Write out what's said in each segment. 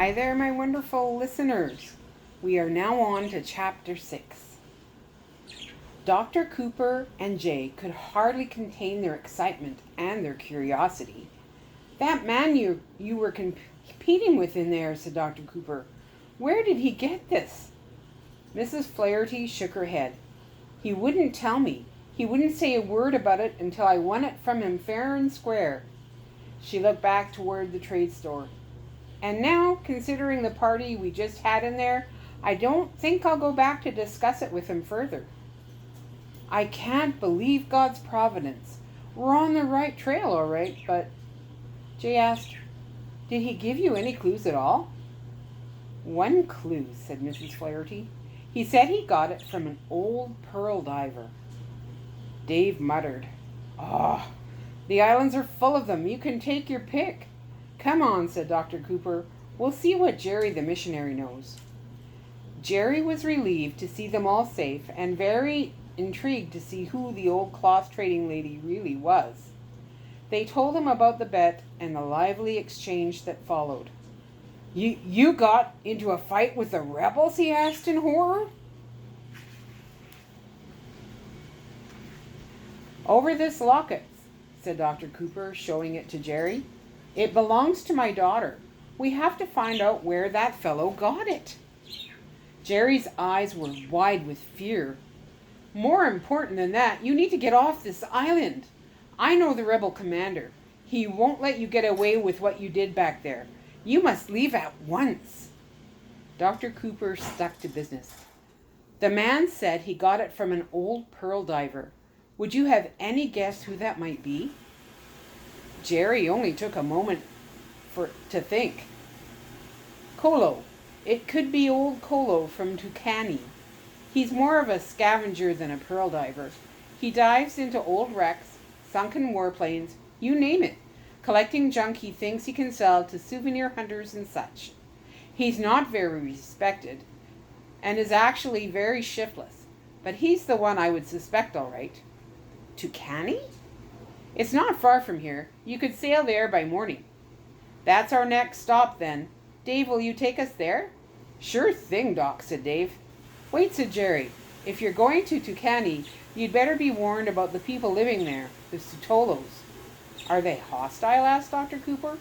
Hi there, my wonderful listeners. We are now on to Chapter 6. Dr. Cooper and Jay could hardly contain their excitement and their curiosity. That man you were competing with in there, said Dr. Cooper. Where did he get this? Mrs. Flaherty shook her head. He wouldn't tell me. He wouldn't say a word about it until I won it from him fair and square. She looked back toward the trade store. And now, considering the party we just had in there, I don't think I'll go back to discuss it with him further. I can't believe God's providence. We're on the right trail, all right, but... Jay asked, did he give you any clues at all? One clue, said Mrs. Flaherty. He said he got it from an old pearl diver. Dave muttered, the islands are full of them. You can take your pick. Come on, said Dr. Cooper. We'll see what Jerry the missionary knows. Jerry was relieved to see them all safe and very intrigued to see who the old cloth trading lady really was. They told him about the bet and the lively exchange that followed. You got into a fight with the rebels? He asked in horror. Over this locket, said Dr. Cooper, showing it to Jerry. It belongs to my daughter. We have to find out where that fellow got it. Jerry's eyes were wide with fear. More important than that, you need to get off this island. I know the rebel commander. He won't let you get away with what you did back there. You must leave at once. Dr. Cooper stuck to business. The man said he got it from an old pearl diver. Would you have any guess who that might be? Jerry only took a moment to think. Colo. It could be old Colo from Tucani. He's more of a scavenger than a pearl diver. He dives into old wrecks, sunken warplanes, you name it, collecting junk he thinks he can sell to souvenir hunters and such. He's not very respected, and is actually very shiftless, but he's the one I would suspect all right. Tucani? It's not far from here. You could sail there by morning. That's our next stop then. Dave, will you take us there? Sure thing, Doc, said Dave. Wait, said Jerry. If you're going to Tucani, you'd better be warned about the people living there, the Sutolos. Are they hostile? Asked Dr. Cooper.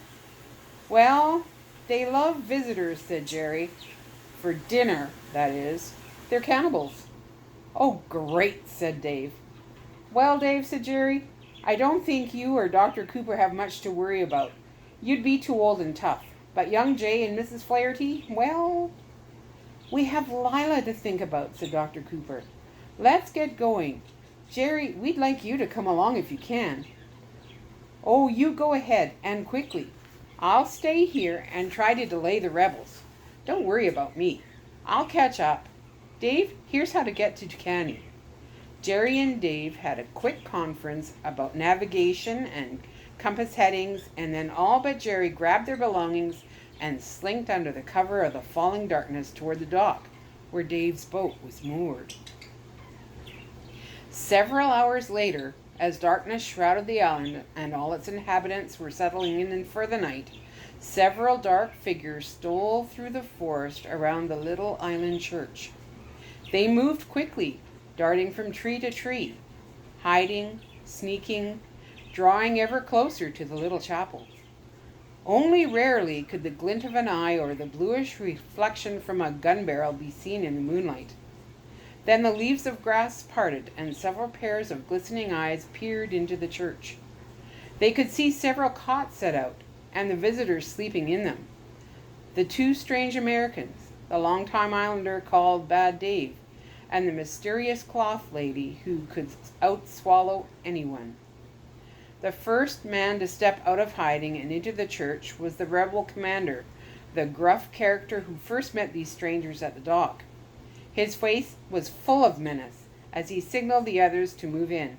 Well, they love visitors, said Jerry. For dinner, that is. They're cannibals. Oh, great, said Dave. Well, Dave, said Jerry, I don't think you or Dr. Cooper have much to worry about. You'd be too old and tough. But young Jay and Mrs. Flaherty, well, we have Lila to think about, said Dr. Cooper. Let's get going. Jerry, we'd like you to come along if you can. Oh, you go ahead, and quickly. I'll stay here and try to delay the rebels. Don't worry about me. I'll catch up. Dave, here's how to get to Tucani. Jerry and Dave had a quick conference about navigation and compass headings, and then all but Jerry grabbed their belongings and slinked under the cover of the falling darkness toward the dock, where Dave's boat was moored. Several hours later, as darkness shrouded the island and all its inhabitants were settling in for the night, several dark figures stole through the forest around the little island church. They moved quickly, darting from tree to tree, hiding, sneaking, drawing ever closer to the little chapel. Only rarely could the glint of an eye or the bluish reflection from a gun barrel be seen in the moonlight. Then the leaves of grass parted, and several pairs of glistening eyes peered into the church. They could see several cots set out, and the visitors sleeping in them. The two strange Americans, the long-time islander called Bad Dave, and the mysterious cloth lady who could out-swallow anyone. The first man to step out of hiding and into the church was the rebel commander, the gruff character who first met these strangers at the dock. His face was full of menace as he signaled the others to move in.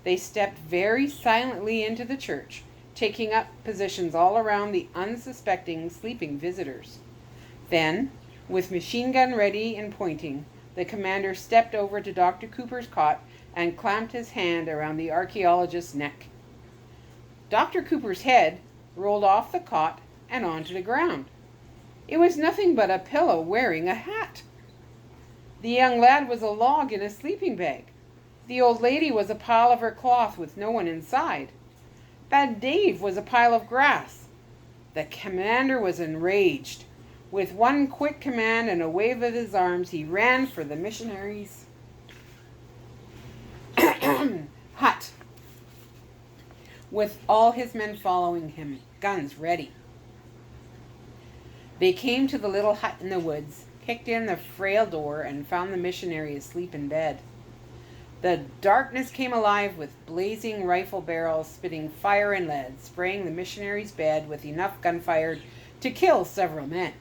They stepped very silently into the church, taking up positions all around the unsuspecting sleeping visitors. Then, with machine gun ready and pointing, the commander stepped over to Dr. Cooper's cot and clamped his hand around the archaeologist's neck. Dr. Cooper's head rolled off the cot and onto the ground. It was nothing but a pillow wearing a hat. The young lad was a log in a sleeping bag. The old lady was a pile of her cloth with no one inside. Bad Dave was a pile of grass. The commander was enraged. With one quick command and a wave of his arms, he ran for the missionaries' hut, with all his men following him, guns ready. They came to the little hut in the woods, kicked in the frail door, and found the missionary asleep in bed. The darkness came alive with blazing rifle barrels spitting fire and lead, spraying the missionary's bed with enough gunfire to kill several men.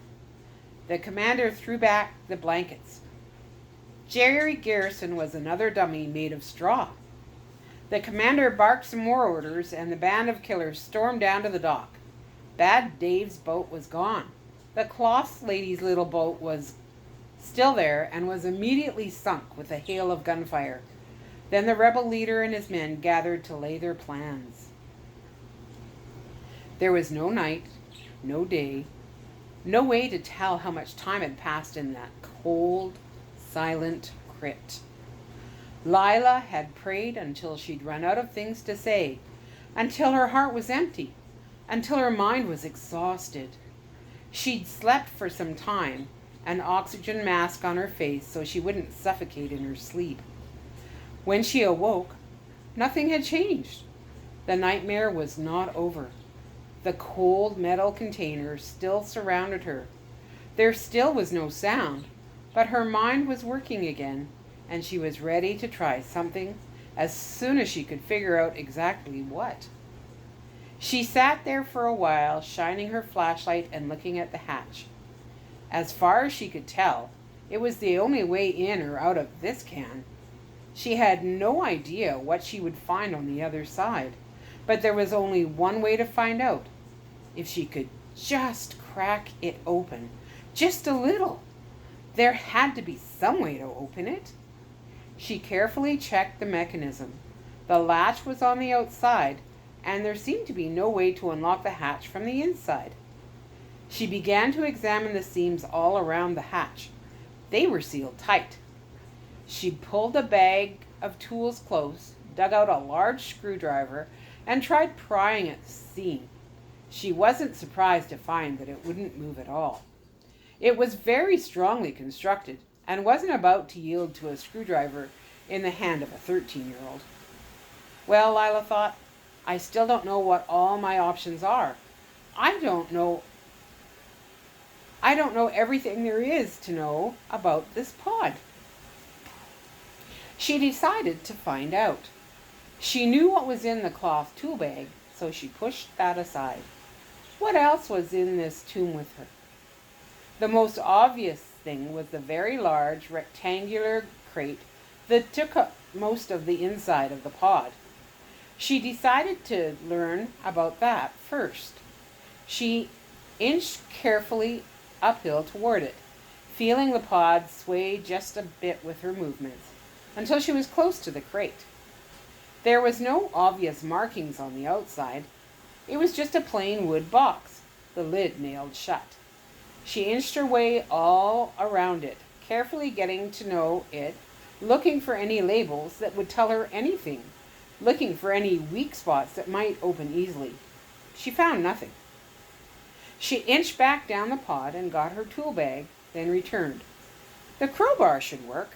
The commander threw back the blankets. Jerry Garrison was another dummy made of straw. The commander barked some more orders, and the band of killers stormed down to the dock. Bad Dave's boat was gone. The cloth lady's little boat was still there and was immediately sunk with a hail of gunfire. Then the rebel leader and his men gathered to lay their plans. There was no night, no day, no way to tell how much time had passed in that cold, silent crypt. Lila had prayed until she'd run out of things to say, until her heart was empty, until her mind was exhausted. She'd slept for some time, an oxygen mask on her face so she wouldn't suffocate in her sleep. When she awoke, nothing had changed. The nightmare was not over. The cold metal container still surrounded her. There still was no sound, but her mind was working again, and she was ready to try something as soon as she could figure out exactly what. She sat there for a while, shining her flashlight and looking at the hatch. As far as she could tell, it was the only way in or out of this can. She had no idea what she would find on the other side, but there was only one way to find out. If she could just crack it open, just a little. There had to be some way to open it. She carefully checked the mechanism. The latch was on the outside, and there seemed to be no way to unlock the hatch from the inside. She began to examine the seams all around the hatch. They were sealed tight. She pulled a bag of tools close, dug out a large screwdriver, and tried prying at the seam. She wasn't surprised to find that it wouldn't move at all. It was very strongly constructed and wasn't about to yield to a screwdriver in the hand of a 13-year-old. Well, Lila thought, I still don't know what all my options are. I don't know everything there is to know about this pod. She decided to find out. She knew what was in the cloth tool bag, so she pushed that aside. What else was in this tomb with her? The most obvious thing was the very large rectangular crate that took up most of the inside of the pod. She decided to learn about that first. She inched carefully uphill toward it, feeling the pod sway just a bit with her movements, until she was close to the crate. There was no obvious markings on the outside. It was just a plain wood box, the lid nailed shut. She inched her way all around it, carefully getting to know it, looking for any labels that would tell her anything, looking for any weak spots that might open easily. She found nothing. She inched back down the pod and got her tool bag, then returned. The crowbar should work.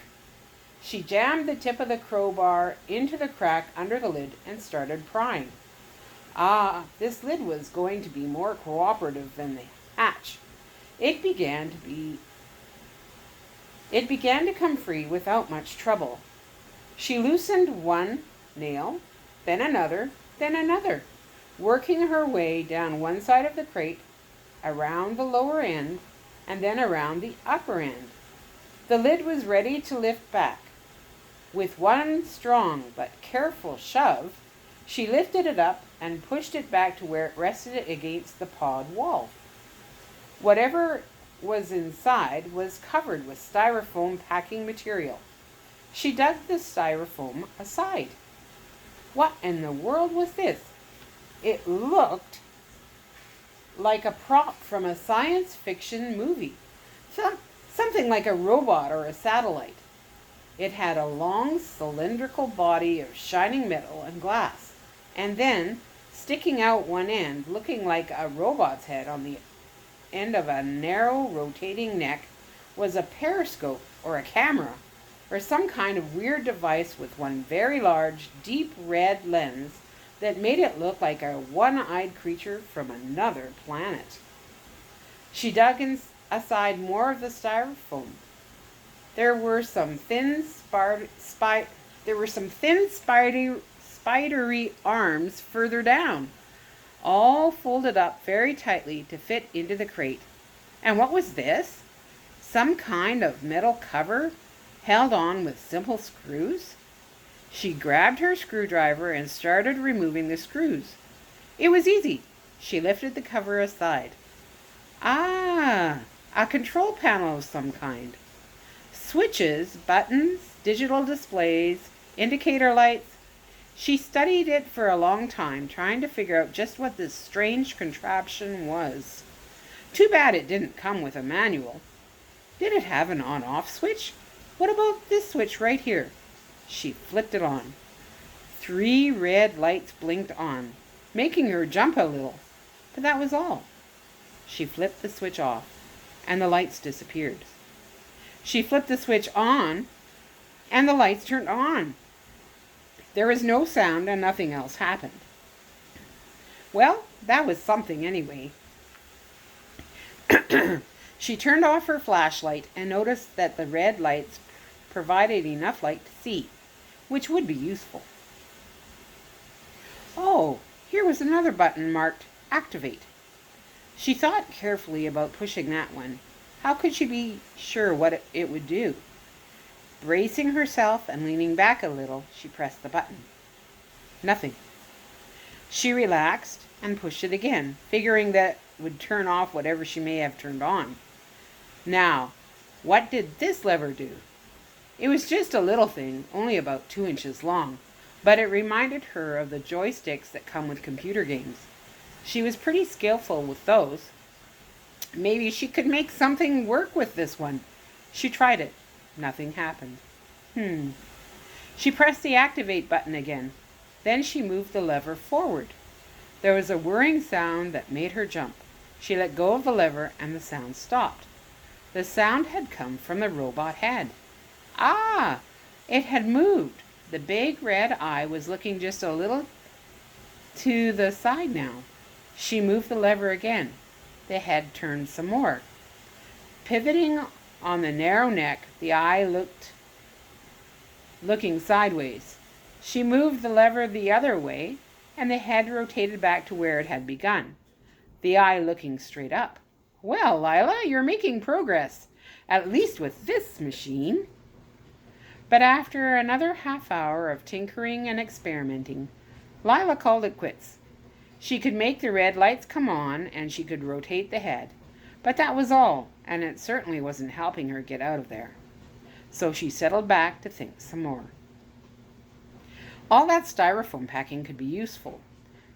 She jammed the tip of the crowbar into the crack under the lid and started prying. This lid was going to be more cooperative than the hatch. It began to come free without much trouble. She loosened one nail, then another, working her way down one side of the crate, around the lower end, and then around the upper end. The lid was ready to lift back. With one strong but careful shove, she lifted it up and pushed it back to where it rested against the pod wall. Whatever was inside was covered with styrofoam packing material. She dug the styrofoam aside. What in the world was this? It looked like a prop from a science fiction movie, something like a robot or a satellite. It had a long cylindrical body of shining metal and glass, and then, sticking out one end, looking like a robot's head on the end of a narrow rotating neck, was a periscope or a camera, or some kind of weird device with one very large, deep red lens that made it look like a one-eyed creature from another planet. She dug aside more of the styrofoam. There were some thin, spidery arms further down, all folded up very tightly to fit into the crate. And what was this? Some kind of metal cover held on with simple screws? She grabbed her screwdriver and started removing the screws. It was easy. She lifted the cover aside. Ah, a control panel of some kind. Switches, buttons, digital displays, indicator lights. She studied it for a long time, trying to figure out just what this strange contraption was. Too bad it didn't come with a manual. Did it have an on-off switch? What about this switch right here? She flipped it on. 3 red lights blinked on, making her jump a little, but that was all. She flipped the switch off, and the lights disappeared. She flipped the switch on, and the lights turned on. There was no sound, and nothing else happened. Well, that was something anyway. She turned off her flashlight and noticed that the red lights provided enough light to see, which would be useful. Oh, here was another button marked Activate. She thought carefully about pushing that one. How could she be sure what it would do? Bracing herself and leaning back a little, she pressed the button. Nothing. She relaxed and pushed it again, figuring that it would turn off whatever she may have turned on. Now, what did this lever do? It was just a little thing, only about 2 inches long, but it reminded her of the joysticks that come with computer games. She was pretty skillful with those. Maybe she could make something work with this one. She tried it. Nothing happened. She pressed the activate button again. Then she moved the lever forward. There was a whirring sound that made her jump. She let go of the lever and the sound stopped. The sound had come from the robot head. Ah, it had moved. The big red eye was looking just a little to the side now. She moved the lever again. The head turned some more. Pivoting on the narrow neck, the eye looking sideways. She moved the lever the other way, and the head rotated back to where it had begun, the eye looking straight up. Well, Lila, you're making progress, at least with this machine. But after another half hour of tinkering and experimenting, Lila called it quits. She could make the red lights come on, and she could rotate the head. But that was all, and it certainly wasn't helping her get out of there. So she settled back to think some more. All that styrofoam packing could be useful.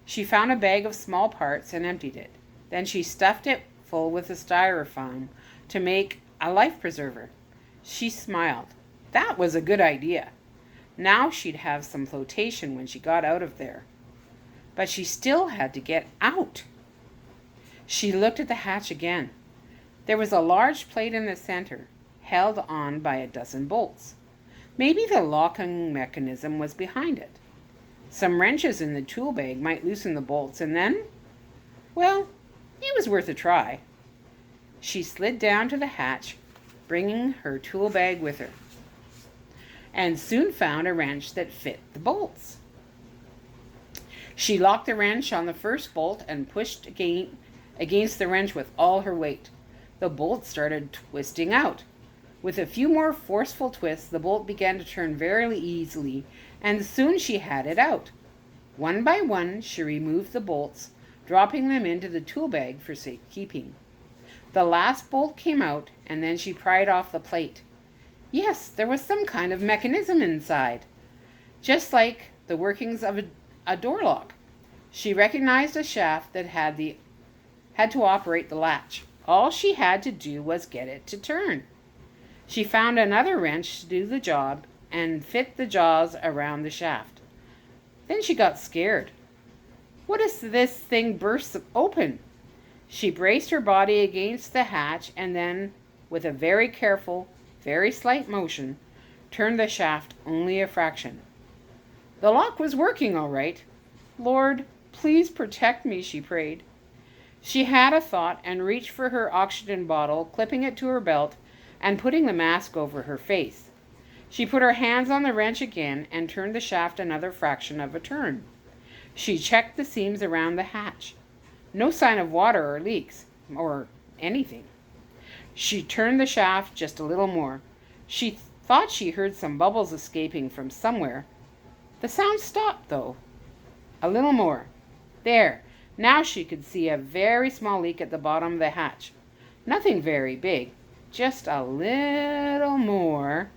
She found a bag of small parts and emptied it. Then she stuffed it full with the styrofoam to make a life preserver. She smiled. That was a good idea. Now she'd have some flotation when she got out of there. But she still had to get out. She looked at the hatch again. There was a large plate in the center, held on by a dozen bolts. Maybe the locking mechanism was behind it. Some wrenches in the tool bag might loosen the bolts, and then, well, it was worth a try. She slid down to the hatch, bringing her tool bag with her, and soon found a wrench that fit the bolts. She locked the wrench on the first bolt and pushed against the wrench with all her weight. The bolt started twisting out. With a few more forceful twists, the bolt began to turn very easily, and soon she had it out. One by one, she removed the bolts, dropping them into the tool bag for safekeeping. The last bolt came out, and then she pried off the plate. Yes, there was some kind of mechanism inside, just like the workings of a door lock. She recognized a shaft that had the had to operate the latch. All she had to do was get it to turn. She found another wrench to do the job and fit the jaws around the shaft. Then she got scared. What if this thing bursts open? She braced her body against the hatch and then, with a very careful, very slight motion, turned the shaft only a fraction. The lock was working all right. Lord, please protect me, she prayed. She had a thought and reached for her oxygen bottle, clipping it to her belt and putting the mask over her face. She put her hands on the wrench again and turned the shaft another fraction of a turn. She checked the seams around the hatch. No sign of water or leaks or anything. She turned the shaft just a little more. She thought she heard some bubbles escaping from somewhere. The sound stopped, though. A little more. There. Now she could see a very small leak at the bottom of the hatch. Nothing very big. Just a little more.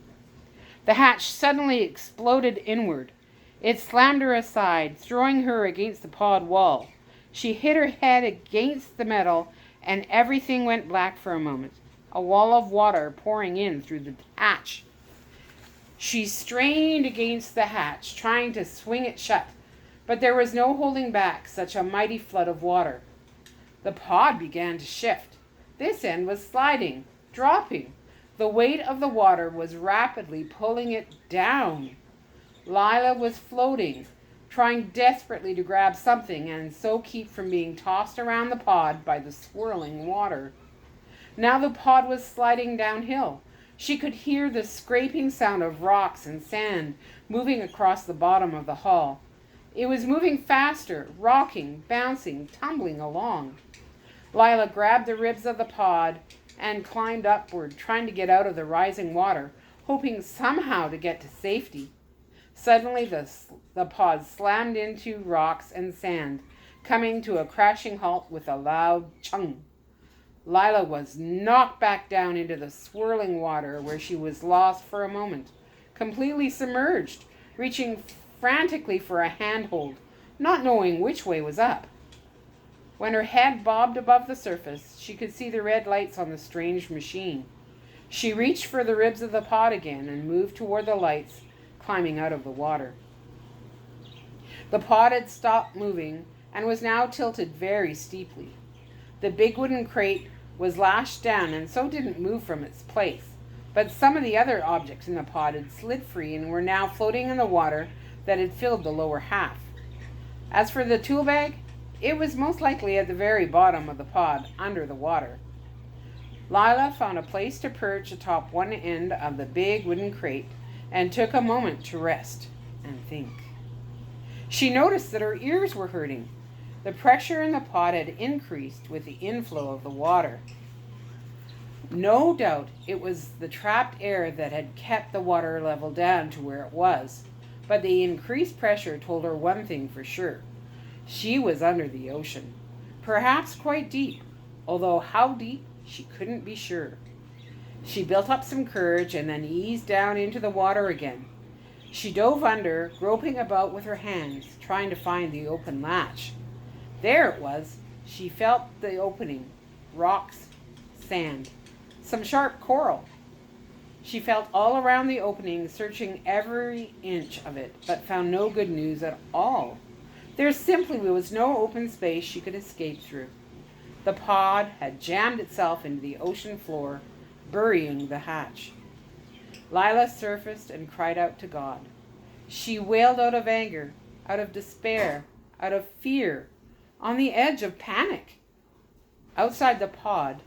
The hatch suddenly exploded inward. It slammed her aside, throwing her against the pod wall. She hit her head against the metal, and everything went black for a moment, a wall of water pouring in through the hatch. She strained against the hatch, trying to swing it shut, but there was no holding back such a mighty flood of water. The pod began to shift. This end was sliding, dropping. The weight of the water was rapidly pulling it down. Lila was floating, trying desperately to grab something and so keep from being tossed around the pod by the swirling water. Now the pod was sliding downhill. She could hear the scraping sound of rocks and sand moving across the bottom of the hull. It was moving faster, rocking, bouncing, tumbling along. Lila grabbed the ribs of the pod and climbed upward, trying to get out of the rising water, hoping somehow to get to safety. Suddenly the pod slammed into rocks and sand, coming to a crashing halt with a loud chung. Lila was knocked back down into the swirling water where she was lost for a moment, completely submerged, reaching frantically for a handhold, not knowing which way was up. When her head bobbed above the surface, she could see the red lights on the strange machine. She reached for the ribs of the pod again and moved toward the lights, climbing out of the water. The pod had stopped moving and was now tilted very steeply. The big wooden crate was lashed down and so didn't move from its place, but some of the other objects in the pod had slid free and were now floating in the water that had filled the lower half. As for the tool bag, it was most likely at the very bottom of the pod, under the water. Lila found a place to perch atop one end of the big wooden crate and took a moment to rest and think. She noticed that her ears were hurting. The pressure in the pod had increased with the inflow of the water. No doubt it was the trapped air that had kept the water level down to where it was, but the increased pressure told her one thing for sure. She was under the ocean, perhaps quite deep, although how deep she couldn't be sure. She built up some courage and then eased down into the water again. She dove under, groping about with her hands, trying to find the open latch. There it was. She felt the opening. Rocks, sand, some sharp coral. She felt all around the opening, searching every inch of it, but found no good news at all. There simply was no open space she could escape through. The pod had jammed itself into the ocean floor, burying the hatch. Lila surfaced and cried out to God. She wailed out of anger, out of despair, out of fear, on the edge of panic. Outside the pod,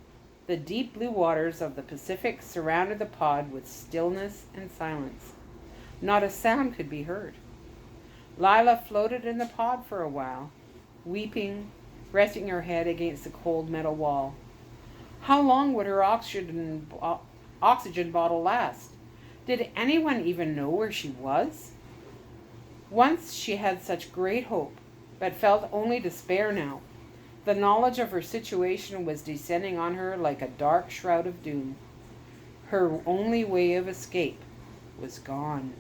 the deep blue waters of the Pacific surrounded the pod with stillness and silence. Not a sound could be heard. Lila floated in the pod for a while, weeping, resting her head against the cold metal wall. How long would her oxygen bottle last? Did anyone even know where she was? Once she had such great hope, but felt only despair now. The knowledge of her situation was descending on her like a dark shroud of doom. Her only way of escape was gone.